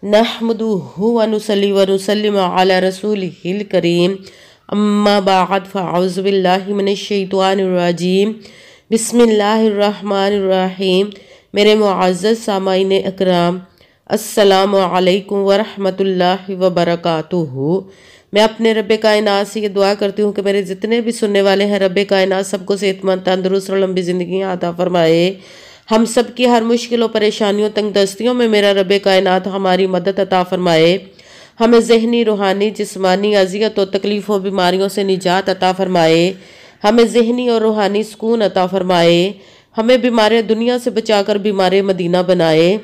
नहमदुहु व नुसल्ली व नुसल्लिमु अला रसूलिहिल करीम अम्मा बाद फ़अऊज़ु बिल्लाहि मिनश्शैतानिर रजीम बिस्मिल्लाहिर्रहमानिर्रहीम। मेरे मुअज़्ज़ज़ सामाईन अकराम, अस्सलामु अलैकुम व रहमतुल्लाहि व बरकातुहू। मैं अपने रब्बे कायनात से ये दुआ करती हूँ कि मेरे जितने भी सुनने वाले हैं रब्बे कायनात सबको सेहतमंद, तंदुरुस्त और लंबी ज़िंदगी अता फरमाए। हम सब की हर मुश्किलों, परेशानियों, तंगदस्तियों में मेरा रब्बे कायनात हमारी मदद अता फरमाए। हमें ज़हनी, रूहानी, जिस्मानी अज़ियत और तकलीफ़ों, बीमारियों से निजात अता फरमाए। हमें ज़हनी और रूहानी सुकून अता फरमाए। हमें बीमार दुनिया से बचाकर बीमार मदीना बनाए।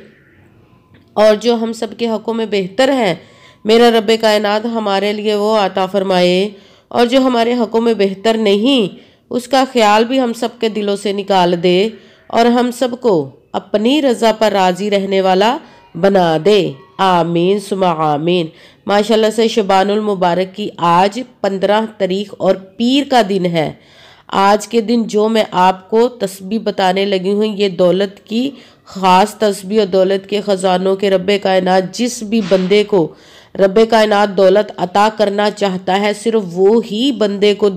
और जो हम सब के हक़ों में बेहतर है मेरा रब्बे कायनात हमारे लिए वो अता फरमाए। और जो हमारे हक़ों में बेहतर नहीं उसका ख्याल भी हम सब के दिलों से निकाल दे और हम सबको अपनी रज़ा पर राज़ी रहने वाला बना दे। आमीन सुमा आमीन। माशाल्लाह से शबानुल मुबारक की आज 15 तारीख और पीर का दिन है। आज के दिन जो मैं आपको तस्बीह बताने लगी हूँ ये दौलत की ख़ास तस्बीह और दौलत के ख़जानों के रब्बे कायनात जिस भी बंदे को रब्बे कायनात दौलत अता करना चाहता है सिर्फ वो ही बंदे को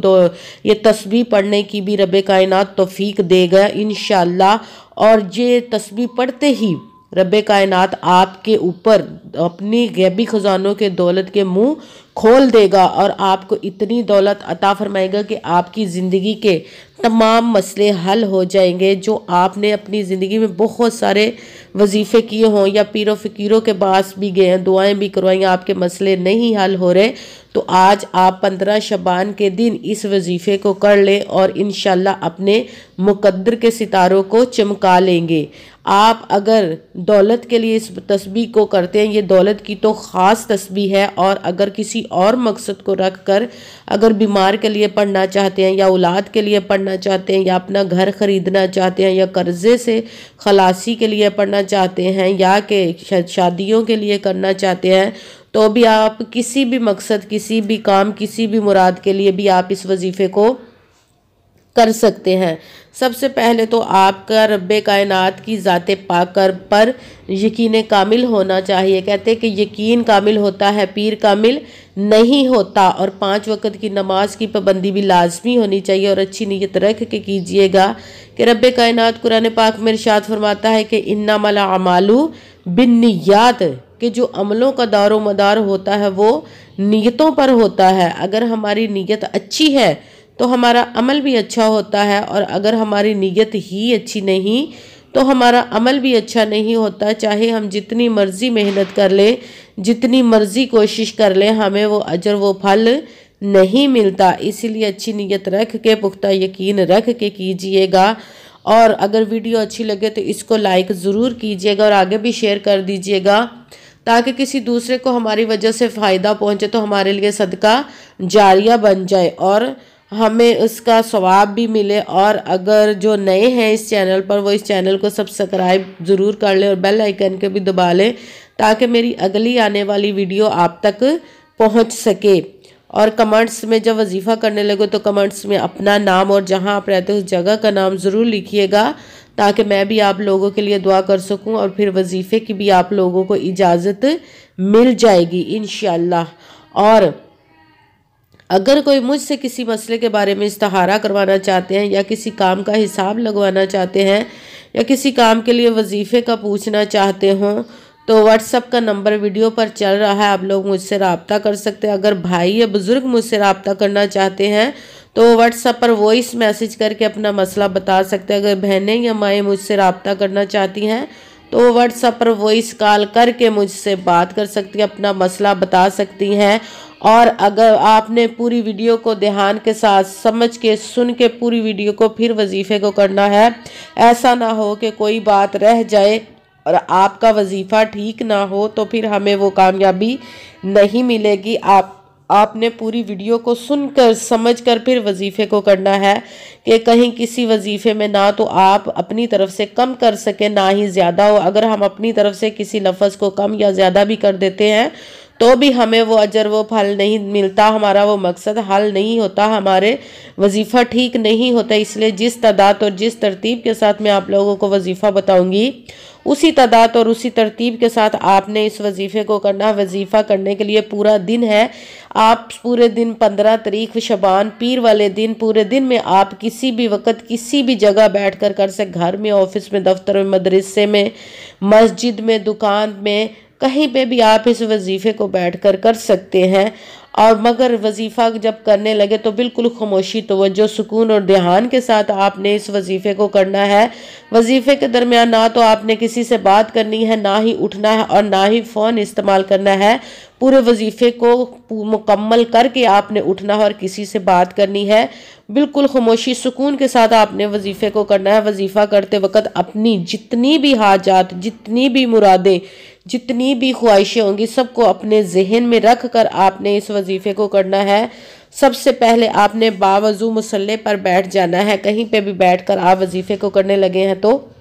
ये तस्बीह पढ़ने की भी रब्बे कायनात तौफीक देगा इंशाअल्लाह। और ये तस्बीह पढ़ते ही रब्बे कायनात आपके ऊपर अपनी गैबी खजानों के दौलत के मुंह खोल देगा और आपको इतनी दौलत अता फरमाएगा कि आपकी ज़िंदगी के तमाम मसले हल हो जाएंगे। जो आपने अपनी ज़िंदगी में बहुत सारे वजीफ़े किए हों या पीरों फ़कीरों के पास भी गए हैं, दुआएं भी करवाई, आपके मसले नहीं हल हो रहे, तो आज आप 15 शबान के दिन इस वजीफ़े को कर लें और इंशाल्लाह अपने मुकद्दर के सितारों को चमका लेंगे। आप अगर दौलत के लिए इस तस्बीह को करते हैं, ये दौलत की तो ख़ास तस्बीह है, और अगर किसी और मकसद को रख कर अगर बीमार के लिए पढ़ना चाहते हैं या औलाद के लिए पढ़ना चाहते हैं या अपना घर ख़रीदना चाहते हैं या कर्ज़े से खलासी के लिए पढ़ना चाहते हैं या कि शादियों के लिए करना चाहते हैं, तो भी आप किसी भी मकसद, किसी भी काम, किसी भी मुराद के लिए भी आप इस वजीफ़े को कर सकते हैं। सबसे पहले तो आपका रब्बे कायनात की ज़ाते पाकर पर यकीन कामिल होना चाहिए। कहते हैं कि यकीन कामिल होता है, पीर कामिल नहीं होता। और 5 वक़्त की नमाज की पाबंदी भी लाजमी होनी चाहिए और अच्छी नीयत रख के कीजिएगा कि रब्बे कायनात कुरान पाक में इरशाद फरमाता है कि इन्नमल अमालु बिन्नियात, कि जो अमलों का दारो मदार होता है वो नीयतों पर होता है। अगर हमारी नीयत अच्छी है तो हमारा अमल भी अच्छा होता है, और अगर हमारी नीयत ही अच्छी नहीं तो हमारा अमल भी अच्छा नहीं होता। चाहे हम जितनी मर्ज़ी मेहनत कर लें, जितनी मर्ज़ी कोशिश कर लें, हमें वो अजर, वो फल नहीं मिलता। इसीलिए अच्छी नीयत रख के, पुख्ता यकीन रख के कीजिएगा। और अगर वीडियो अच्छी लगे तो इसको लाइक ज़रूर कीजिएगा और आगे भी शेयर कर दीजिएगा ताकि किसी दूसरे को हमारी वजह से फ़ायदा पहुँचे, तो हमारे लिए सदका जारिया बन जाए और हमें उसका सवाब भी मिले। और अगर जो नए हैं इस चैनल पर वो इस चैनल को सब्सक्राइब ज़रूर कर लें और बेल आइकन के भी दबा लें ताकि मेरी अगली आने वाली वीडियो आप तक पहुंच सके। और कमेंट्स में जब वजीफ़ा करने लगे तो कमेंट्स में अपना नाम और जहां आप रहते हो उस जगह का नाम ज़रूर लिखिएगा ताकि मैं भी आप लोगों के लिए दुआ कर सकूं और फिर वजीफ़े की भी आप लोगों को इजाज़त मिल जाएगी इंशाअल्लाह। और अगर कोई मुझसे किसी मसले के बारे में इस्तिखारा करवाना चाहते हैं या किसी काम का हिसाब लगवाना चाहते हैं या किसी काम के लिए वजीफ़े का पूछना चाहते हों तो व्हाट्सअप का नंबर वीडियो पर चल रहा है, आप लोग मुझसे रब्ता कर सकते हैं। अगर भाई या बुज़ुर्ग मुझसे रब्ता करना चाहते हैं तो व्हाट्सअप पर वॉइस मैसेज करके अपना मसला बता सकते हैं। अगर बहनें या माएँ मुझसे रब्ता करना चाहती हैं तो व्हाट्सएप पर वॉइस कॉल करके मुझसे बात कर सकती हैं, अपना मसला बता सकती हैं। और अगर आपने पूरी वीडियो को ध्यान के साथ समझ के सुन के पूरी वीडियो को फिर वजीफ़े को करना है, ऐसा ना हो कि कोई बात रह जाए और आपका वजीफ़ा ठीक ना हो तो फिर हमें वो कामयाबी नहीं मिलेगी। आपने पूरी वीडियो को सुनकर समझकर फिर वजीफ़े को करना है कि कहीं किसी वजीफ़े में ना तो आप अपनी तरफ से कम कर सकें ना ही ज़्यादा हो। अगर हम अपनी तरफ से किसी लफ्ज़ को कम या ज़्यादा भी कर देते हैं तो भी हमें वो अजर वो फल नहीं मिलता, हमारा वो मकसद हल नहीं होता, हमारे वजीफ़ा ठीक नहीं होता। इसलिए जिस तादाद और जिस तरतीब के साथ मैं आप लोगों को वजीफ़ा बताऊंगी, उसी तादाद और उसी तरतीब के साथ आपने इस वजीफ़े को करना। वजीफ़ा करने के लिए पूरा दिन है। आप पूरे दिन 15 तारीख शबान पीर वाले दिन पूरे दिन में आप किसी भी वक्त किसी भी जगह बैठकर कर सकते, घर में, ऑफिस में, दफ्तर में, मदरसे में, मस्जिद में, दुकान में, कहीं पे भी आप इस वजीफ़े को बैठकर कर सकते हैं। और मगर वजीफ़ा जब करने लगे तो बिल्कुल खामोशी, तवज्जो, सुकून और ध्यान के साथ आपने इस वजीफ़े को करना है। वजीफ़े के दरमियान ना तो आपने किसी से बात करनी है, ना ही उठना है और ना ही फ़ोन इस्तेमाल करना है। पूरे वजीफ़े को मुकम्मल करके आपने उठना है और किसी से बात करनी है। बिल्कुल खामोशी सुकून के साथ आपने वजीफ़े को करना है। वजीफ़ा करते वक्त अपनी जितनी भी हाजात, जितनी भी मुरादें, जितनी भी ख्वाहिशें होंगी, सबको अपने जहन में रख कर आपने इस वजीफ़े को करना है। सबसे पहले आपने बावजू मुसल्ले पर बैठ जाना है। कहीं पे भी बैठकर आप वजीफ़े को करने लगे हैं तो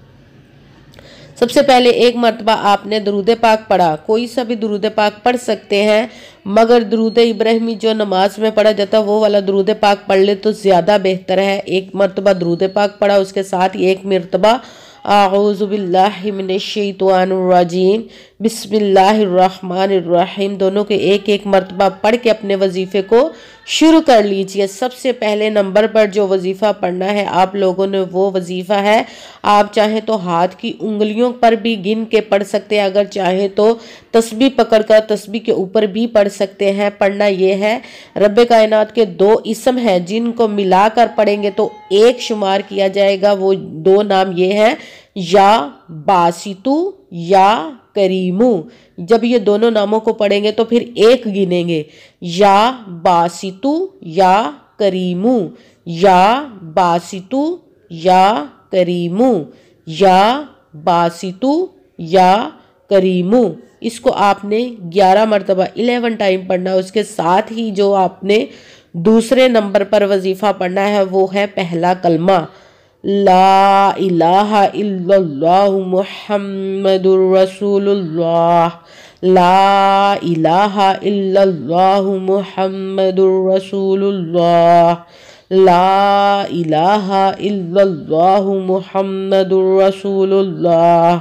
सबसे पहले एक मरतबा आपने दरूद पाक पढ़ा। कोई सा भी दरूद पाक पढ़ सकते हैं, मगर दरूद इब्राहिमी जो नमाज में पढ़ा जाता है वो वाला दरूद पाक पढ़ ले तो ज़्यादा बेहतर है। एक मरतबा दरूद पाक पढ़ा, उसके साथ ही एक मरतबा आऊज़ु बिल्लाहि मिनश्शैतानिर्रजीम बिस्मिल्लाहिर्रहमानिर्रहीम दोनों के एक एक मरतबा पढ़ के अपने वजीफ़े को शुरू कर लीजिए। सबसे पहले नंबर पर जो वजीफ़ा पढ़ना है आप लोगों ने, वो वजीफ़ा है, आप चाहें तो हाथ की उंगलियों पर भी गिन के पढ़ सकते हैं, अगर चाहे तो तस्बीह पकड़कर तस्बीह के ऊपर भी पढ़ सकते हैं। पढ़ना ये है, रब्बे कायनात के 2 इसम हैं जिनको मिलाकर पढ़ेंगे तो एक शुमार किया जाएगा। वो 2 नाम ये हैं, या बासितु या करीमू। जब ये दोनों नामों को पढ़ेंगे तो फिर एक गिनेंगे, या बासितु या करीमू, या बासितु या करीमू, या बासितु या करीमू। इसको आपने 11 मरतबा 11 टाइम पढ़ना है। उसके साथ ही जो आपने दूसरे नंबर पर वजीफ़ा पढ़ना है वो है पहला कलमा, ला इलाहा इल्लल्लाहु मुहम्मदुर रसूलुल्लाह, ला इलाहा इल्लल्लाहु मुहम्मदुर रसूलुल्लाह, ला इलाहा इल्लल्लाहु मुहम्मदुर रसूलुल्लाह।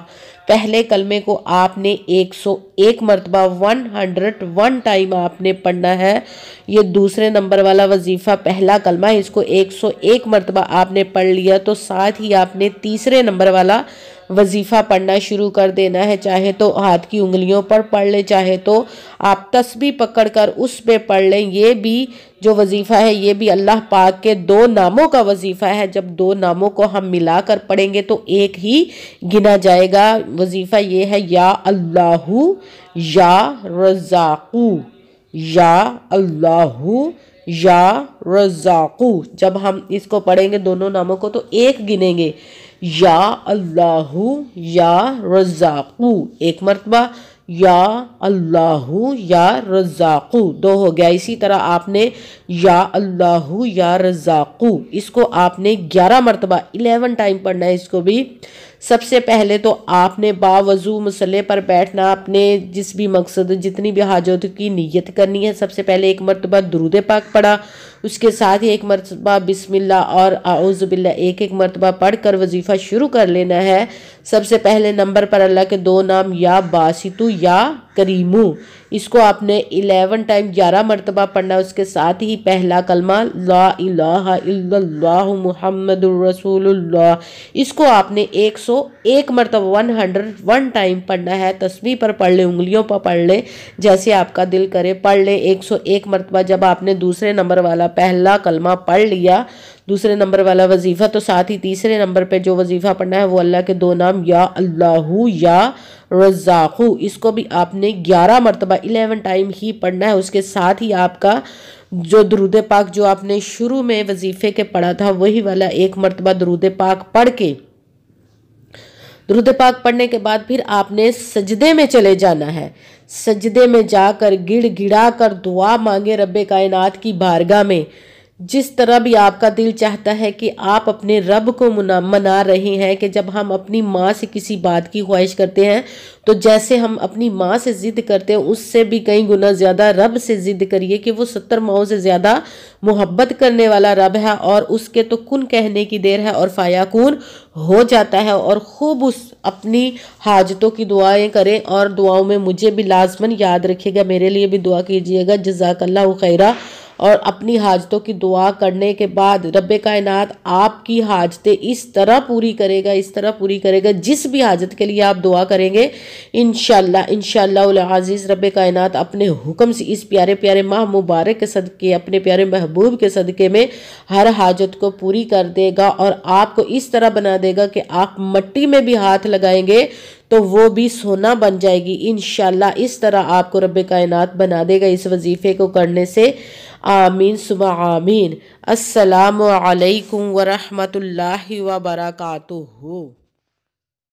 पहले कलमे को आपने 101 मरतबा 101 टाइम आपने पढ़ना है। ये दूसरे नंबर वाला वजीफ़ा पहला कलमा है, इसको 101 मरतबा आपने पढ़ लिया तो साथ ही आपने तीसरे नंबर वाला वजीफ़ा पढ़ना शुरू कर देना है। चाहे तो हाथ की उंगलियों पर पढ़ ले, चाहे तो आप तस्बीह पकड़कर उस पे पढ़ लें। ये भी जो वजीफ़ा है ये भी अल्लाह पाक के 2 नामों का वजीफ़ा है। जब 2 नामों को हम मिलाकर पढ़ेंगे तो एक ही गिना जाएगा। वजीफ़ा ये है, या अल्लाहु या रज़ाक़ू, या अल्लाहु या रज़ाक़ू। जब हम इसको पढ़ेंगे दोनों नामों को तो एक गिनेंगे, या अल्लाहु या रज़ाक़ू एक मरतबा, या अल्लाहु या रज़ाक़ू 2 हो गया। इसी तरह आपने या अल्लाहु या रज़ाक़ू इसको आपने 11 मरतबा 11 टाइम पढ़ना है। इसको भी सबसे पहले तो आपने बावजू मुसल्ले पर बैठना, अपने जिस भी मकसद जितनी भी हाजत की नीयत करनी है। सबसे पहले एक मरतबा दुरूद पाक पढ़ा, उसके साथ ही एक मरतबा बिस्मिल्लाह और आऊज़ु बिल्लाह एक एक मरतबा पढ़कर वजीफ़ा शुरू कर लेना है। सबसे पहले नंबर पर अल्लाह के 2 नाम, या बासितु या करीमू, इसको आपने 11 टाइम 11 मरतबा पढ़ना। उसके साथ ही पहला कलमा ला इलाहा इल्लल्लाहु मुहम्मदुर रसूलुल्लाह, इसको आपने 101 मरतबा 101 टाइम पढ़ना है। तस्बीह पर पढ़ ले, उंगलियों पर पढ़ ले, जैसे आपका दिल करे पढ़ ले 101 मरतबा। जब आपने दूसरे नंबर वाला पहला कलमा पढ़ लिया, दूसरे नंबर वाला वजीफ़ा, तो साथ ही तीसरे नंबर पे जो वजीफ़ा पढ़ना है वो अल्लाह के 2 नाम, या अल्लाहु या रज़ाक़ू, इसको भी आपने 11 मरतबा 11 टाइम ही पढ़ना है। उसके साथ ही आपका जो दरूद पाक जो आपने शुरू में वजीफ़े के पढ़ा था वही वाला एक मरतबा दरूद पाक पढ़ के, दरूद पाक पढ़ने के बाद फिर आपने सजदे में चले जाना है। सजदे में जाकर गिड़ गिड़ा कर दुआ मांगे रब्बे कायनात की बारगाह में। जिस तरह भी आपका दिल चाहता है कि आप अपने रब को मना रहे हैं, कि जब हम अपनी माँ से किसी बात की ख्वाहिश करते हैं तो जैसे हम अपनी माँ से ज़िद करते हैं उससे भी कई गुना ज़्यादा रब से ज़िद करिए कि वो 70 माओं से ज़्यादा मोहब्बत करने वाला रब है और उसके तो कुन कहने की देर है और फायाकून हो जाता है। और खूब उस अपनी हाजतों की दुआएं करें और दुआओं में मुझे भी लाजमन याद रखिएगा, मेरे लिए भी दुआ कीजिएगा। जज़ाकल्लाहु खैरा। और अपनी हाजतों की दुआ करने के बाद रब्बे कायनात आपकी हाजतें इस तरह पूरी करेगा, इस तरह पूरी करेगा, जिस भी हाजत के लिए आप दुआ करेंगे इंशाल्लाह इंशाल्लाह अज़ीज़ रब्बे कायनात अपने हुक्म से इस प्यारे प्यारे माह मुबारक के सदक़े, अपने प्यारे महबूब के सदक़े में हर हाजत को पूरी कर देगा और आपको इस तरह बना देगा कि आप मिट्टी में भी हाथ लगाएंगे तो वो भी सोना बन जाएगी इंशाल्लाह। इस तरह आपको रब्बे कायनात बना देगा इस वजीफ़े को करने से। आमीन सुबह आमीन। अस्सलामु अलैकुम वरहमतुल्लाहि वबरकातुहू।